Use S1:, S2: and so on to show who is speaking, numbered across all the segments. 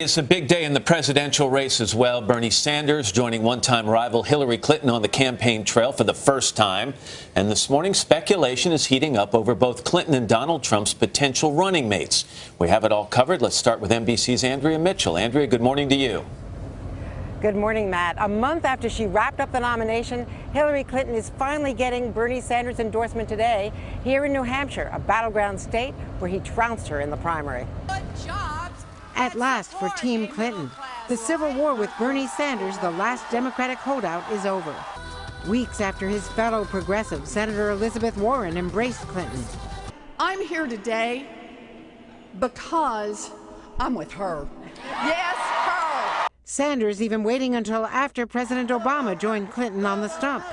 S1: It's a big day in the presidential race as well. Bernie Sanders joining one-time rival Hillary Clinton on the campaign trail for the first time. And this morning, speculation is heating up over both Clinton and Donald Trump's potential running mates. We have it all covered. Let's start with NBC's Andrea Mitchell. Andrea, good morning to you.
S2: Good morning, Matt. A month after she wrapped up the nomination, Hillary Clinton is finally getting Bernie Sanders' endorsement today here in New Hampshire, a battleground state where he trounced her in the primary. At last for Team Clinton, the civil war with Bernie Sanders, the last Democratic holdout, is over. Weeks after his fellow progressive, Senator Elizabeth Warren, embraced Clinton.
S3: I'm here today because I'm with her. Yes, her.
S2: Sanders even waiting until after President Obama joined Clinton on the stump.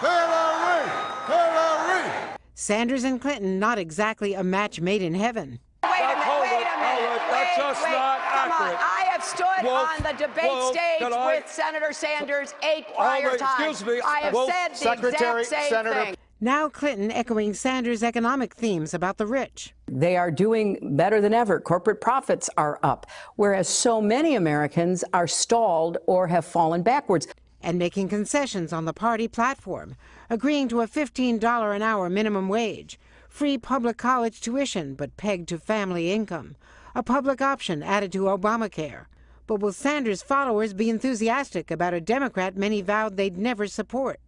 S4: Hillary! Hillary!
S2: Sanders and Clinton not exactly a match made in heaven.
S3: Wait a minute.
S4: That's just not accurate.
S3: I have stood on the debate stage with Senator Sanders 8 prior times.
S4: Excuse me.
S3: I have said the exact same thing.
S2: Now Clinton echoing Sanders' economic themes about the rich.
S5: They are doing better than ever. Corporate profits are up, whereas so many Americans are stalled or have fallen backwards.
S2: And making concessions on the party platform, agreeing to a $15 an hour minimum wage, free public college tuition but pegged to family income, a public option added to Obamacare. But will Sanders' followers be enthusiastic about a Democrat many vowed they'd never support?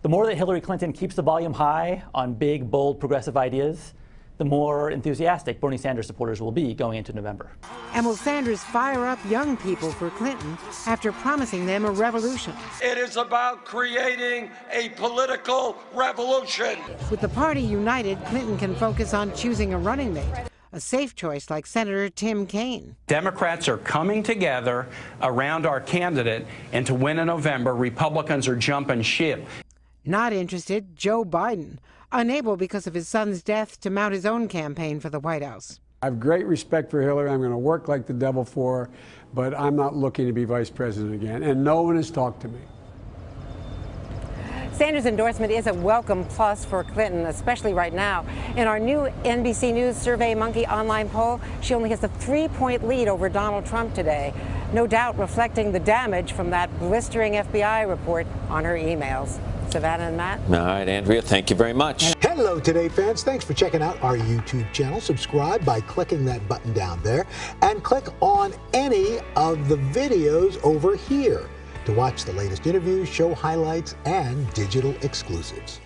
S6: The more that Hillary Clinton keeps the volume high on big, bold, progressive ideas, the more enthusiastic Bernie Sanders supporters will be going into November.
S2: And will Sanders fire up young people for Clinton after promising them a revolution?
S4: It is about creating a political revolution.
S2: With the party united, Clinton can focus on choosing a running mate, a safe choice like Senator Tim Kaine.
S7: Democrats are coming together around our candidate, and to win in November, Republicans are jumping ship.
S2: Not interested, Joe Biden, unable because of his son's death to mount his own campaign for the White House.
S8: I have great respect for Hillary. I'm going to work like the devil for her, but I'm not looking to be vice president again, and no one has talked to me.
S2: Sanders' endorsement is a welcome plus for Clinton, especially right now. In our new NBC News Survey Monkey online poll, she only has a 3-point lead over Donald Trump today. No doubt reflecting the damage from that blistering FBI report on her emails. Savannah and Matt.
S1: All right, Andrea, thank you very much.
S9: Hello, Today fans. Thanks for checking out our YouTube channel. Subscribe by clicking that button down there and click on any of the videos over here to watch the latest interviews, show highlights, and digital exclusives.